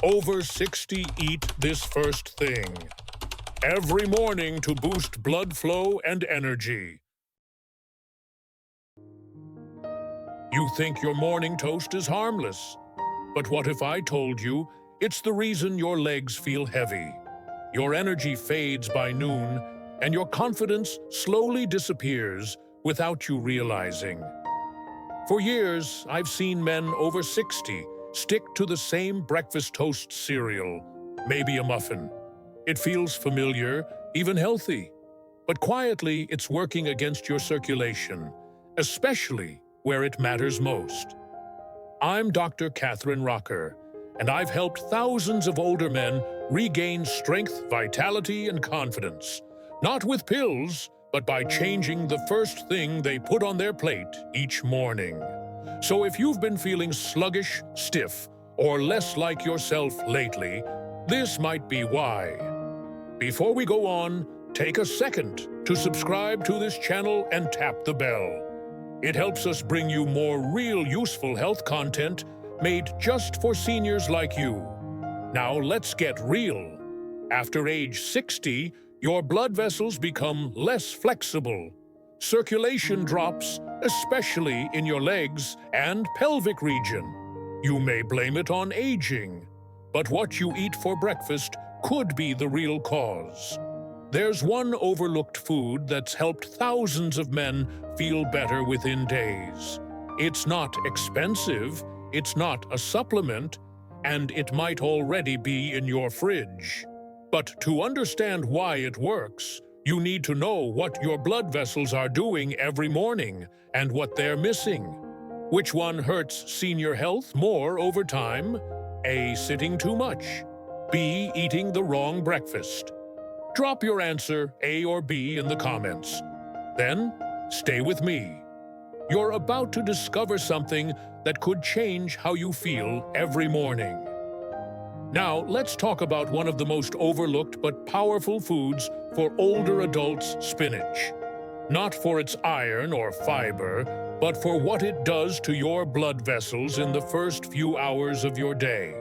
Over 60 eat this first thing every morning to boost blood flow and energy. You think your morning toast is harmless, but what if I told you it's the reason your legs feel heavy, your energy fades by noon, and your confidence slowly disappears without you realizing? For years, I've seen men over 60 stick to the same breakfast toast cereal, maybe a muffin. It feels familiar, even healthy, but quietly it's working against your circulation, especially where it matters most. I'm Dr. Katherine Rocker, and I've helped thousands of older men regain strength, vitality, and confidence, not with pills, but by changing the first thing they put on their plate each morning. So if you've been feeling sluggish, stiff, or less like yourself lately, this might be why. Before we go on, take a second to subscribe to this channel and tap the bell. It helps us bring you more real useful health content made just for seniors like you. Now let's get real. After age 60, your blood vessels become less flexible. Circulation drops, especially in your legs and pelvic region. You may blame it on aging, but what you eat for breakfast could be the real cause. There's one overlooked food that's helped thousands of men feel better within days. It's not expensive, it's not a supplement, and it might already be in your fridge. But to understand why it works, you need to know what your blood vessels are doing every morning and what they're missing. Which one hurts senior health more over time? A. Sitting too much. B. Eating the wrong breakfast. Drop your answer, A or B, in the comments. Then, stay with me. You're about to discover something that could change how you feel every morning. Now, let's talk about one of the most overlooked but powerful foods for older adults: spinach. Not for its iron or fiber, but for what it does to your blood vessels in the first few hours of your day.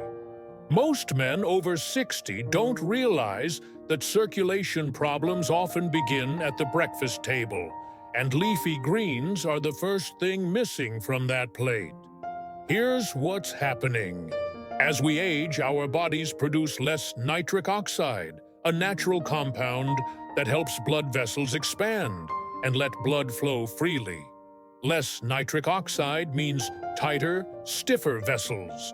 Most men over 60 don't realize that circulation problems often begin at the breakfast table, and leafy greens are the first thing missing from that plate. Here's what's happening. As we age, our bodies produce less nitric oxide, a natural compound that helps blood vessels expand and let blood flow freely. Less nitric oxide means tighter, stiffer vessels.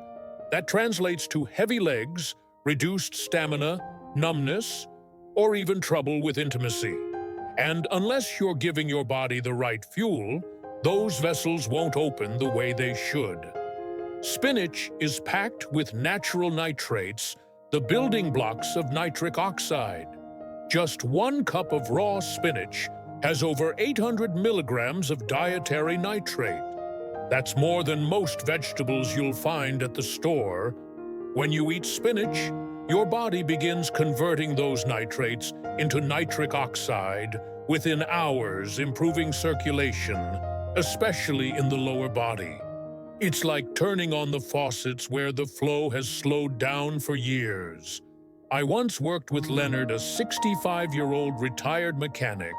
That translates to heavy legs, reduced stamina, numbness, or even trouble with intimacy. And unless you're giving your body the right fuel, those vessels won't open the way they should. Spinach is packed with natural nitrates, the building blocks of nitric oxide. Just 1 cup of raw spinach has over 800 milligrams of dietary nitrate. That's more than most vegetables you'll find at the store. When you eat spinach, your body begins converting those nitrates into nitric oxide within hours, improving circulation, especially in the lower body. It's like turning on the faucets where the flow has slowed down for years. I once worked with Leonard, a 65-year-old retired mechanic,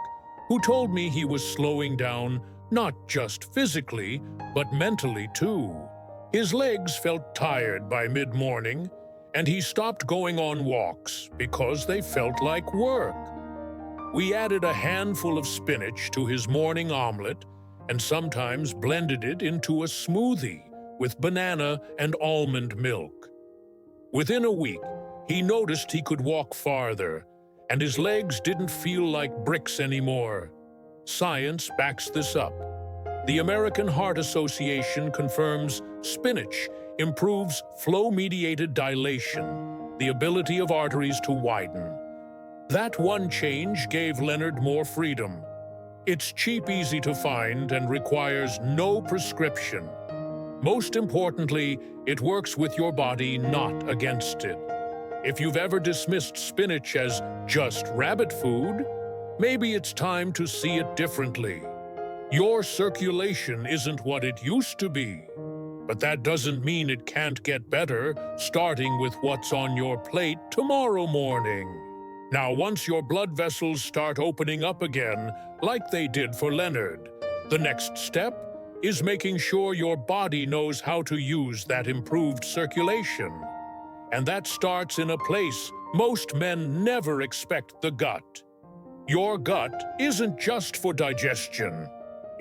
who told me he was slowing down not just physically, but mentally too. His legs felt tired by mid-morning, and he stopped going on walks because they felt like work. We added a handful of spinach to his morning omelet and sometimes blended it into a smoothie with banana and almond milk. Within a week, he noticed he could walk farther, and his legs didn't feel like bricks anymore. Science backs this up. The American Heart Association confirms spinach improves flow-mediated dilation, the ability of arteries to widen. That one change gave Leonard more freedom. It's cheap, easy to find, and requires no prescription. Most importantly, it works with your body, not against it. If you've ever dismissed spinach as just rabbit food, maybe it's time to see it differently. Your circulation isn't what it used to be. But that doesn't mean it can't get better, starting with what's on your plate tomorrow morning. Now, once your blood vessels start opening up again, like they did for Leonard, the next step is making sure your body knows how to use that improved circulation. And that starts in a place most men never expect: the gut. Your gut isn't just for digestion.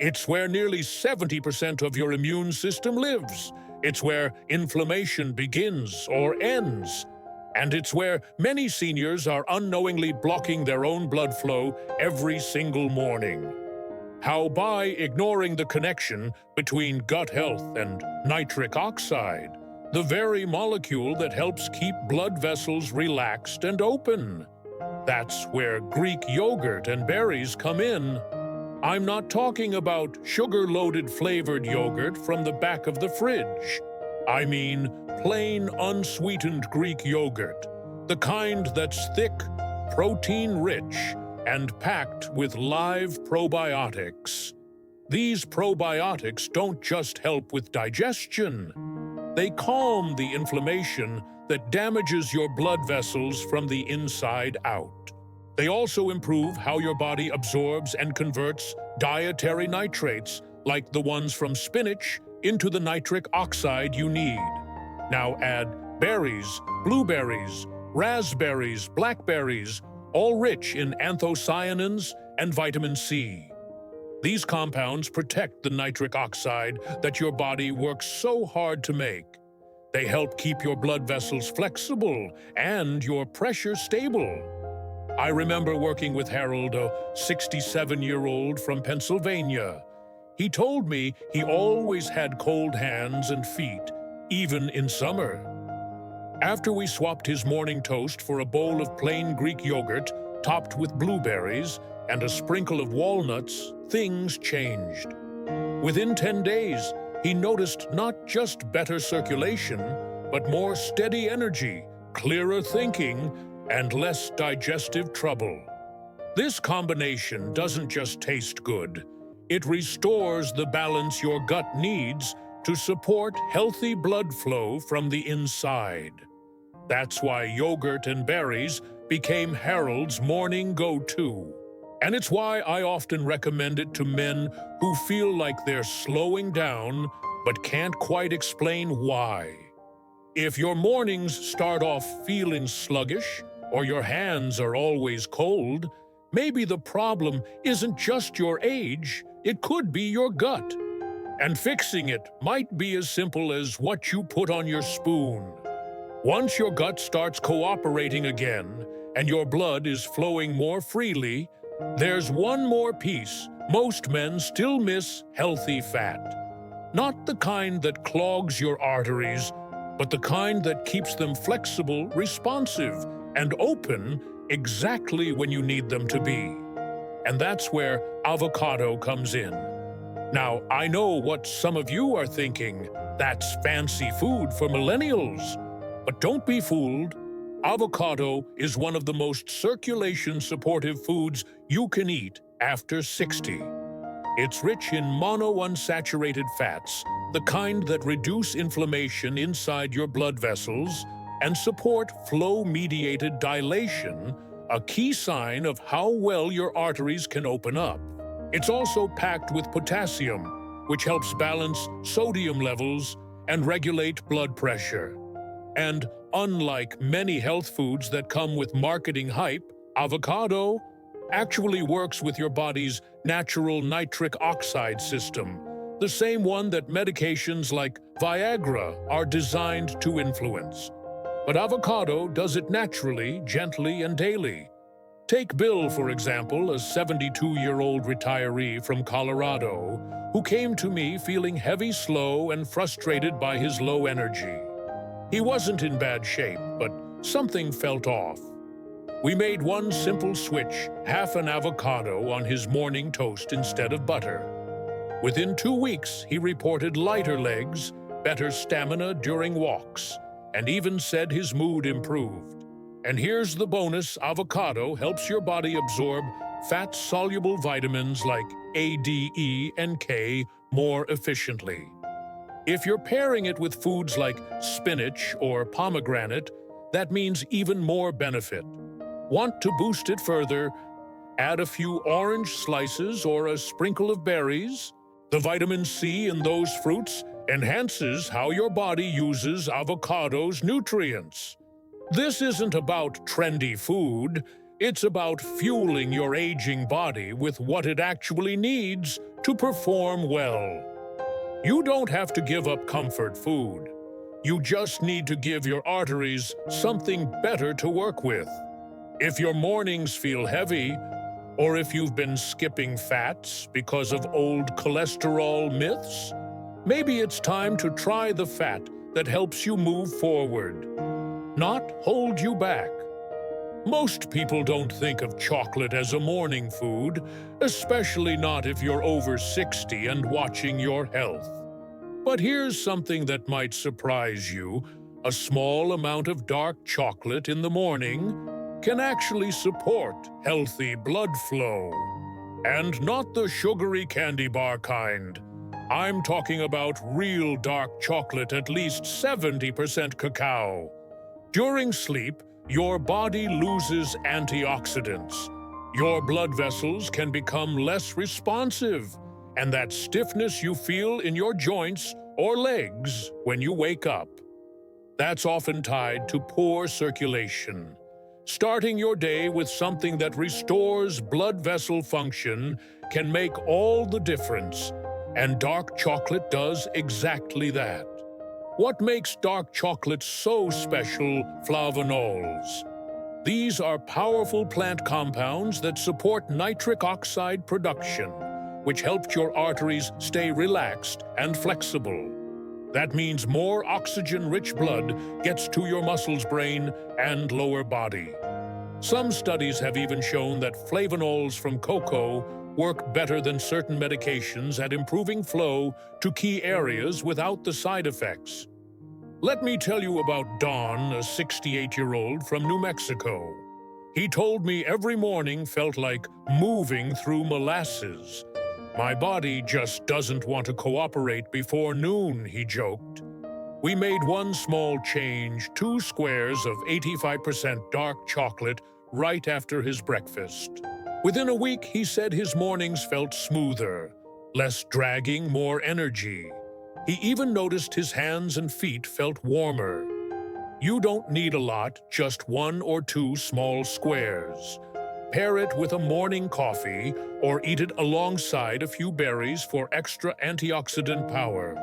It's where nearly 70% of your immune system lives. It's where inflammation begins or ends. And it's where many seniors are unknowingly blocking their own blood flow every single morning. How by ignoring the connection between gut health and nitric oxide, the very molecule that helps keep blood vessels relaxed and open. That's where Greek yogurt and berries come in. I'm not talking about sugar-loaded flavored yogurt from the back of the fridge. I mean plain, unsweetened Greek yogurt, the kind that's thick, protein-rich, and packed with live probiotics. These probiotics don't just help with digestion. They calm the inflammation that damages your blood vessels from the inside out. They also improve how your body absorbs and converts dietary nitrates, like the ones from spinach, into the nitric oxide you need. Now add berries, blueberries, raspberries, blackberries, all rich in anthocyanins and vitamin C. These compounds protect the nitric oxide that your body works so hard to make. They help keep your blood vessels flexible and your pressure stable. I remember working with Harold, a 67-year-old from Pennsylvania. He told me he always had cold hands and feet, even in summer. After we swapped his morning toast for a bowl of plain Greek yogurt topped with blueberries and a sprinkle of walnuts, things changed. Within 10 days, he noticed not just better circulation, but more steady energy, clearer thinking, and less digestive trouble. This combination doesn't just taste good. It restores the balance your gut needs to support healthy blood flow from the inside. That's why yogurt and berries became Harold's morning go-to. And it's why I often recommend it to men who feel like they're slowing down but can't quite explain why. If your mornings start off feeling sluggish, or your hands are always cold, maybe the problem isn't just your age, it could be your gut. And fixing it might be as simple as what you put on your spoon. Once your gut starts cooperating again, and your blood is flowing more freely, there's one more piece most men still miss: healthy fat. Not the kind that clogs your arteries, but the kind that keeps them flexible, responsive, and open exactly when you need them to be. And that's where avocado comes in. Now, I know what some of you are thinking: that's fancy food for millennials. But don't be fooled. Avocado is one of the most circulation-supportive foods you can eat after 60. It's rich in monounsaturated fats, the kind that reduce inflammation inside your blood vessels and support flow-mediated dilation, a key sign of how well your arteries can open up. It's also packed with potassium, which helps balance sodium levels and regulate blood pressure. And unlike many health foods that come with marketing hype, avocado actually works with your body's natural nitric oxide system, the same one that medications like Viagra are designed to influence. But avocado does it naturally, gently, and daily. Take Bill, for example, a 72-year-old retiree from Colorado who came to me feeling heavy, slow, and frustrated by his low energy. He wasn't in bad shape, but something felt off. We made one simple switch: half an avocado on his morning toast instead of butter. Within 2 weeks, he reported lighter legs, better stamina during walks, and even said his mood improved. And here's the bonus: avocado helps your body absorb fat-soluble vitamins like A, D, E, and K more efficiently. If you're pairing it with foods like spinach or pomegranate, that means even more benefit. Want to boost it further? Add a few orange slices or a sprinkle of berries. The vitamin C in those fruits enhances how your body uses avocado's nutrients. This isn't about trendy food, it's about fueling your aging body with what it actually needs to perform well. You don't have to give up comfort food. You just need to give your arteries something better to work with. If your mornings feel heavy, or if you've been skipping fats because of old cholesterol myths, maybe it's time to try the fat that helps you move forward, not hold you back. Most people don't think of chocolate as a morning food, especially not if you're over 60 and watching your health. But here's something that might surprise you. A small amount of dark chocolate in the morning can actually support healthy blood flow. And not the sugary candy bar kind. I'm talking about real dark chocolate, at least 70% cacao. During sleep, your body loses antioxidants. Your blood vessels can become less responsive, and that stiffness you feel in your joints or legs when you wake up. That's often tied to poor circulation. Starting your day with something that restores blood vessel function can make all the difference, and dark chocolate does exactly that. What makes dark chocolate so special? Flavonols. These are powerful plant compounds that support nitric oxide production, which helps your arteries stay relaxed and flexible. That means more oxygen-rich blood gets to your muscles, brain, and lower body. Some studies have even shown that flavonols from cocoa work better than certain medications at improving flow to key areas without the side effects. Let me tell you about Don, a 68-year-old from New Mexico. He told me every morning felt like moving through molasses. My body just doesn't want to cooperate before noon, he joked. We made one small change, 2 squares of 85% dark chocolate right after his breakfast. Within a week, he said his mornings felt smoother, less dragging, more energy. He even noticed his hands and feet felt warmer. You don't need a lot, just 1 or 2 small squares. Pair it with a morning coffee or eat it alongside a few berries for extra antioxidant power.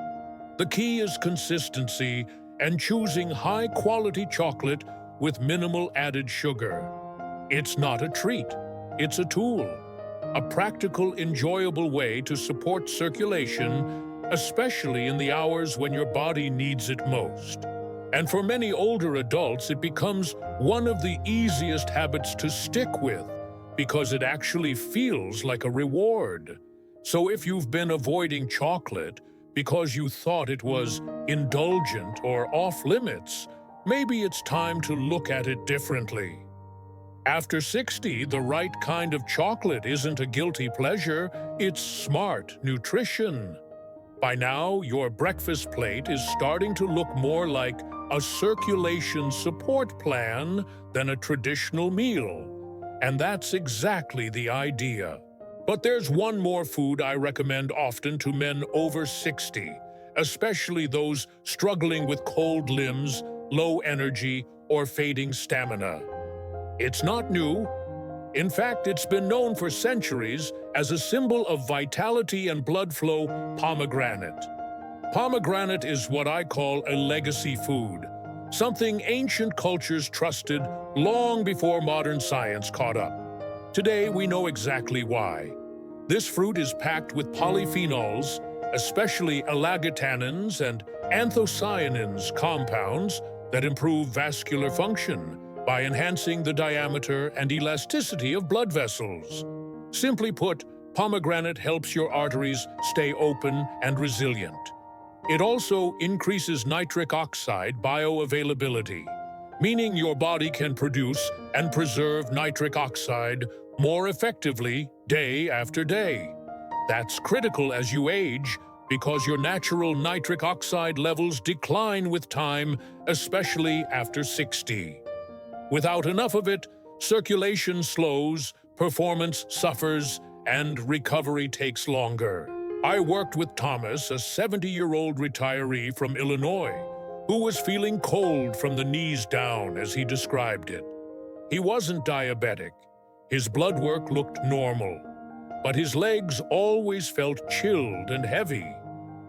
The key is consistency and choosing high-quality chocolate with minimal added sugar. It's not a treat, it's a tool, a practical, enjoyable way to support circulation, especially in the hours when your body needs it most. And for many older adults, it becomes one of the easiest habits to stick with because it actually feels like a reward. So if you've been avoiding chocolate because you thought it was indulgent or off-limits, maybe it's time to look at it differently. After 60, the right kind of chocolate isn't a guilty pleasure, it's smart nutrition. By now, your breakfast plate is starting to look more like a circulation support plan than a traditional meal. And that's exactly the idea. But there's one more food I recommend often to men over 60, especially those struggling with cold limbs, low energy, or fading stamina. It's not new. In fact, it's been known for centuries as a symbol of vitality and blood flow: pomegranate. Pomegranate is what I call a legacy food, something ancient cultures trusted long before modern science caught up. Today, we know exactly why. This fruit is packed with polyphenols, especially allagitannins and anthocyanins compounds that improve vascular function by enhancing the diameter and elasticity of blood vessels. Simply put, pomegranate helps your arteries stay open and resilient. It also increases nitric oxide bioavailability, meaning your body can produce and preserve nitric oxide more effectively day after day. That's critical as you age because your natural nitric oxide levels decline with time, especially after 60. Without enough of it, circulation slows, performance suffers, and recovery takes longer. I worked with Thomas, a 70-year-old retiree from Illinois, who was feeling cold from the knees down, as he described it. He wasn't diabetic. His blood work looked normal, but his legs always felt chilled and heavy.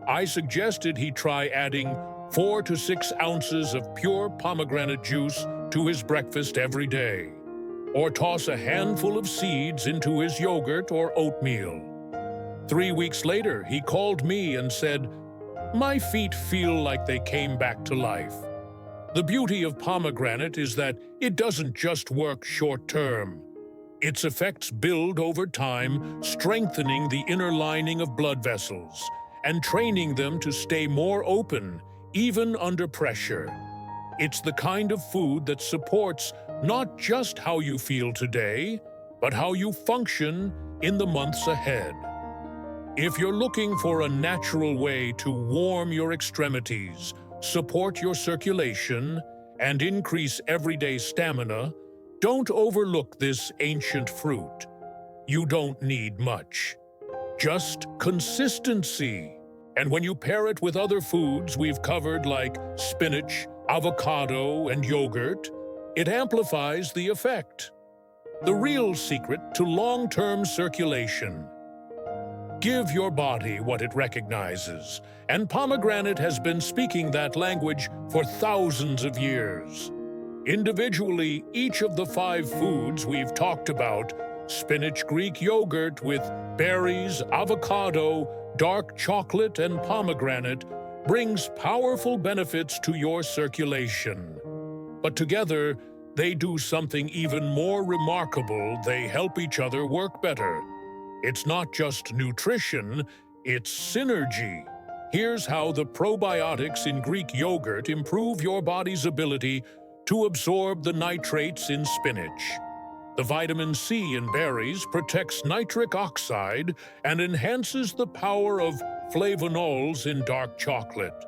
I suggested he try adding 4 to 6 ounces of pure pomegranate juice to his breakfast every day, or toss a handful of seeds into his yogurt or oatmeal. 3 weeks later, he called me and said, "My feet feel like they came back to life." The beauty of pomegranate is that it doesn't just work short-term. Its effects build over time, strengthening the inner lining of blood vessels and training them to stay more open, even under pressure. It's the kind of food that supports not just how you feel today, but how you function in the months ahead. If you're looking for a natural way to warm your extremities, support your circulation, and increase everyday stamina, don't overlook this ancient fruit. You don't need much. Just consistency. And when you pair it with other foods we've covered like spinach, avocado, and yogurt, it amplifies the effect. The real secret to long-term circulation. Give your body what it recognizes, and pomegranate has been speaking that language for thousands of years. Individually, each of the 5 foods we've talked about, spinach Greek yogurt with berries, avocado, dark chocolate, and pomegranate, brings powerful benefits to your circulation. But together, they do something even more remarkable. They help each other work better. It's not just nutrition, it's synergy. Here's how the probiotics in Greek yogurt improve your body's ability to absorb the nitrates in spinach. The vitamin C in berries protects nitric oxide and enhances the power of flavonols in dark chocolate.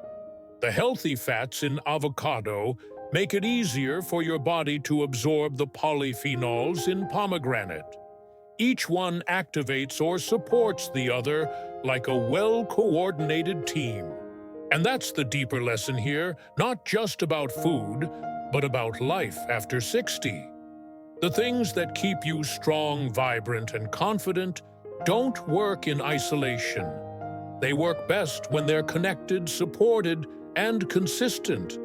The healthy fats in avocado make it easier for your body to absorb the polyphenols in pomegranate. Each one activates or supports the other like a well-coordinated team. And that's the deeper lesson here, not just about food, but about life after 60. The things that keep you strong, vibrant, and confident don't work in isolation. They work best when they're connected, supported, and consistent.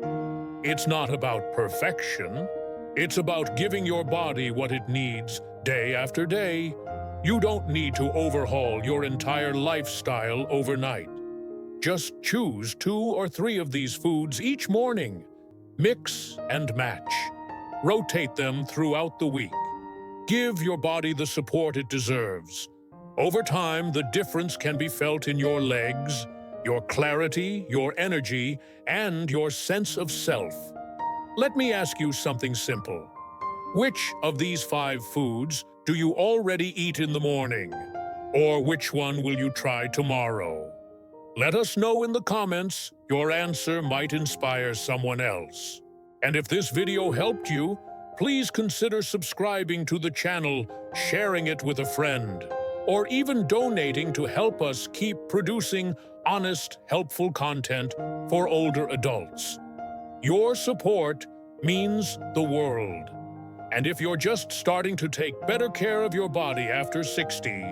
It's not about perfection. It's about giving your body what it needs day after day. You don't need to overhaul your entire lifestyle overnight. Just choose 2 or 3 of these foods each morning. Mix and match. Rotate them throughout the week. Give your body the support it deserves. Over time, the difference can be felt in your legs, your clarity, your energy, and your sense of self. Let me ask you something simple. Which of these 5 foods do you already eat in the morning? Or which one will you try tomorrow? Let us know in the comments. Your answer might inspire someone else. And if this video helped you, please consider subscribing to the channel, sharing it with a friend, or even donating to help us keep producing honest, helpful content for older adults. Your support means the world. And if you're just starting to take better care of your body after 60,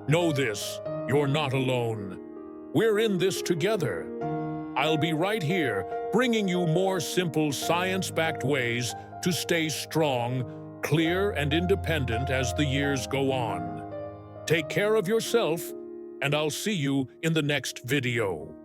know this, you're not alone. We're in this together. I'll be right here, bringing you more simple, science-backed ways to stay strong, clear, and independent as the years go on. Take care of yourself, and I'll see you in the next video.